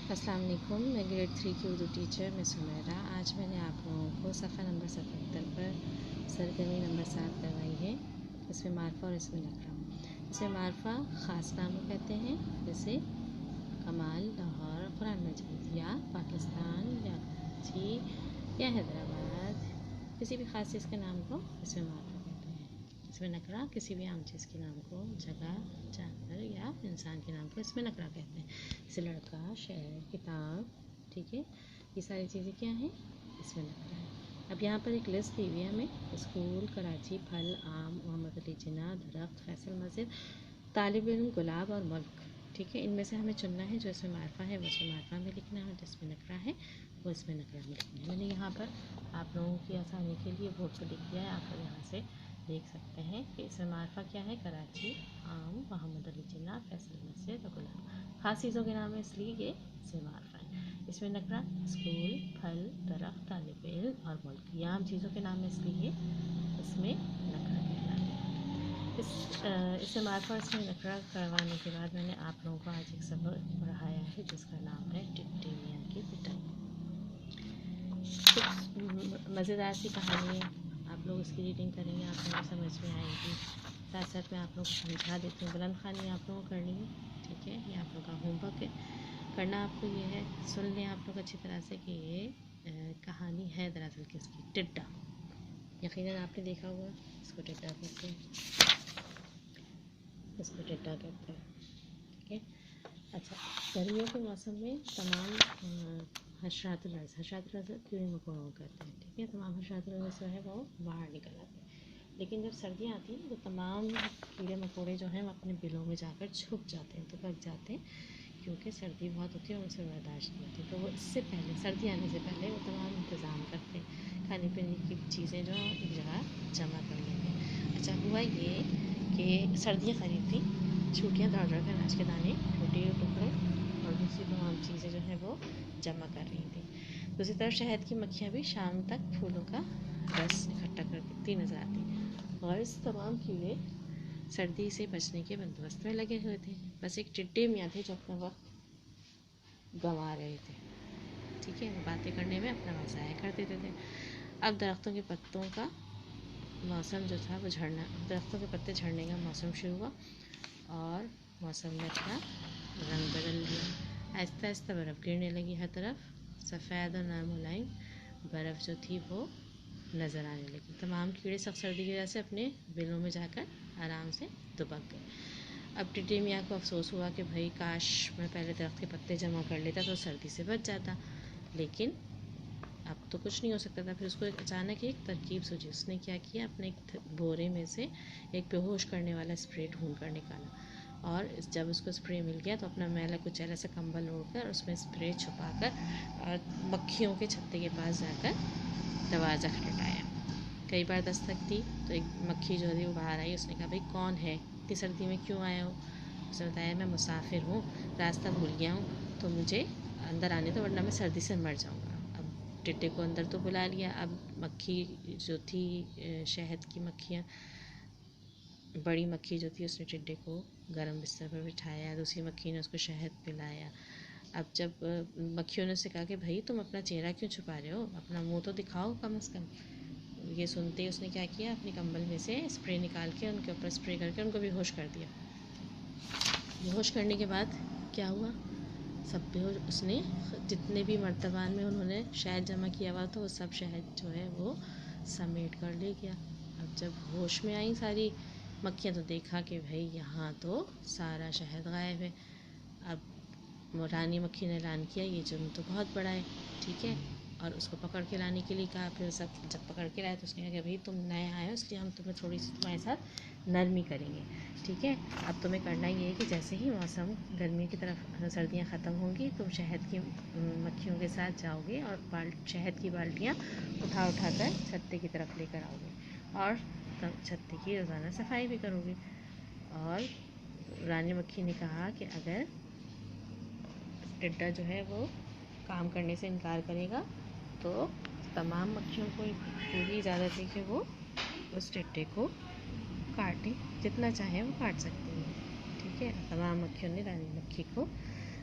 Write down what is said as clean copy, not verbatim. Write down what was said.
अस्सलाम वालेकुम। मैं ग्रेड 3 की उर्दू टीचर मिस हुमैरा। आज मैंने आप लोगों को सफ़ा नंबर 77 पर सरगर्मी नंबर 7 करवाई है। इसमें मारफा और इसमें नकरा। इसमें मारफा ख़ास नामों कहते हैं, जैसे कमाल, लाहौर, कुरान मजीद, या पाकिस्तान, या कराची, या हैदराबाद, किसी भी ख़ास चीज़ के नाम को इसमें मारफा कहते हैं। इसमें नकरा किसी भी आम चीज़ के नाम को, जगह, जानवर या इंसान के नाम को इसमें नकरा कहते हैं। जैसे लड़का, शहर, किताब, ठीक है, ये सारी चीज़ें क्या हैं, इसमें नकरा है। अब यहाँ पर एक लिस्ट दी हुई है हमें: स्कूल, कराची, फल, आम, मोहम्मद अली जिन्ना, दरख्त, फैसल मस्जिद, तालिब इल्म, गुलाब और मुल्क। ठीक है, इनमें से हमें चुनना है। जो इसमें मारफा है वो इसमें मारफा में लिखना है, और जिसमें नकरा है वो इसमें नकरा में लिखना है। मैंने यहाँ पर आप लोगों की आसानी के लिए बोर्ड पर लिख दिया है। आप लोग यहाँ से देख सकते हैं कि इसमें मारफा क्या है: कराची, आम, मोहम्मद अली जिन्ना, फैसल मस्जिद और गुलाब। ख़ास चीज़ों के नाम है, इसलिए ये इसमें मारफा है। इसमें नकरा स्कूल, फल, दरख्त, तालिब इल्म और मुल्क। ये आम चीज़ों के नाम है, इसलिए इसमें नकरा कहलाते हैं। इससे मारफा और इसमें नकरा करवाने के बाद मैंने आप लोगों को आज एक सबक पढ़ाया है, जिसका नाम है टिड्डी मियाँ की पिटाई। कुछ मज़ेदार सी कहानी है, आप लोग इसकी रीडिंग करेंगे, आप लोगों को समझ में आएगी। साथ साथ मैं आप लोगों को समझा देती हूँ। बुलंद खानी आप लोगों को करनी है, ठीक है, ये आप लोगों का होमवर्क है। करना आपको ये है, सुन लें आप लोग अच्छी तरह से कि ये कहानी है दरअसल किसकी, टिड्डा। यकीनन आपने देखा होगा, इसको टिड्डा कहते हैं, इसको टिड्डा कहते हैं, ठीक है। अच्छा, गर्मियों के मौसम में तमाम हशरातुल कीड़े मकोड़ों कहते हैं, ठीक है, तमाम हशरातुल जो है वो बाहर निकल आते हैं। लेकिन जब सर्दियाँ आती हैं तो तमाम कीड़े मकोड़े जो हैं वो अपने बिलों में जाकर छुप जाते हैं, तो पक जाते हैं, क्योंकि सर्दी बहुत होती है और उनसे बर्दाश्त नहीं होती। तो वो इससे पहले, सर्दी आने से पहले वो तमाम इंतज़ाम करते हैं, खाने पीने की चीज़ें जो एक जगह जमा कर लेंगे। अच्छा, हुआ ये कि सर्दियाँ करीब थी, छुट्टियाँ दौड़ दौड़ कर अनाज के दाने, रोटी के टुकड़े और दूसरी तमाम चीज़ें जो हैं वो जमा कर रही थी। दूसरी तरफ शहद की मक्खियाँ भी शाम तक फूलों का रस इकट्ठा करती नज़र आती, और इस तमाम कीड़े सर्दी से बचने के बंदोबस्त में लगे हुए थे। बस एक टिड्डे मियाँ थे जो अपना वक्त गंवा रहे थे, ठीक है, बातें करने में अपना वक्त ज़ाया कर देते थे। अब दरख्तों के पत्तों का मौसम जो था वो झड़ना, दरख्तों के पत्ते झड़ने का मौसम शुरू हुआ और मौसम ने अपना रंग बदल लिया। आहिस्ता आहिस्ता बर्फ़ गिरने लगी हर तरफ, सफ़ेद और नरम मुलायम बर्फ़ जो थी वो नज़र आने लगी। तमाम कीड़े सख्त सर्दी की वजह से अपने बिलों में जाकर आराम से दुबक गए। अब टिड्डी मियाँ को अफसोस हुआ कि भाई काश मैं पहले दरख्त के पत्ते जमा कर लेता तो सर्दी से बच जाता, लेकिन अब तो कुछ नहीं हो सकता था। फिर उसको अचानक एक तरकीब सूझी। उसने क्या किया, अपने एक बोरे में से एक बेहोश करने वाला स्प्रे ढूंढ कर निकाला, और जब उसको स्प्रे मिल गया तो अपना मैला कुचैला सा कंबल ओढ़कर उसमें स्प्रे छुपाकर और मक्खियों के छत्ते के पास जाकर दरवाज़ा खटखटाया। कई बार दस्तक दी तो एक मक्खी जो थी वो बाहर आई। उसने कहा, भाई कौन है, इतनी सर्दी में क्यों आया हो? उसने बताया, मैं मुसाफिर हूँ, रास्ता भूल गया हूँ, तो मुझे अंदर आने दो वरना मैं सर्दी से मर जाऊँगा। अब टिड्डे को अंदर तो बुला लिया। अब मक्खी जो थी, शहद की मक्खियाँ, बड़ी मक्खी जो थी, उसने टिड्डे को गर्म बिस्तर पर बिठाया, दूसरी मक्खी ने उसको शहद पिलाया। अब जब मक्खियों ने उससे कहा कि भाई तुम अपना चेहरा क्यों छुपा रहे हो, अपना मुंह तो दिखाओ कम से कम। ये सुनते ही उसने क्या किया, अपने कंबल में से स्प्रे निकाल के उनके ऊपर स्प्रे करके उनको बेहोश कर दिया। बेहोश करने के बाद क्या हुआ, सब बेहोश, उसने जितने भी मर्तबान में उन्होंने शहद जमा किया हुआ था वो सब शहद जो है वो समेट कर ले गया। अब जब होश में आई सारी मक्खियाँ तो देखा कि भाई यहाँ तो सारा शहद गायब है। अब रानी मक्खी ने ऐलान किया, ये जुर्म तो बहुत बड़ा है, ठीक है, और उसको पकड़ के लाने के लिए कहा। फिर सब जब पकड़ के लाए तो उसने कहा कि भाई तुम नए आए हो, इसलिए हम तुम्हें थोड़ी सी तुम्हारे साथ नरमी करेंगे, ठीक है। अब तुम्हें करना ये है कि जैसे ही मौसम गर्मी की तरफ, सर्दियाँ ख़त्म होंगी, तुम शहद की मक्खियों के साथ जाओगे और शहद की बाल्टियाँ उठा उठा कर छत्ते की तरफ लेकर आओगे, और छत्ते की रोज़ाना सफाई भी करोगे। और रानी मक्खी ने कहा कि अगर टिड्डा जो है वो काम करने से इनकार करेगा तो तमाम मक्खियों को पूरी इजाज़त है कि वो उस टिड्डे को काटें, जितना चाहे वो काट सकती हैं, ठीक है। तमाम मक्खियों ने रानी मक्खी को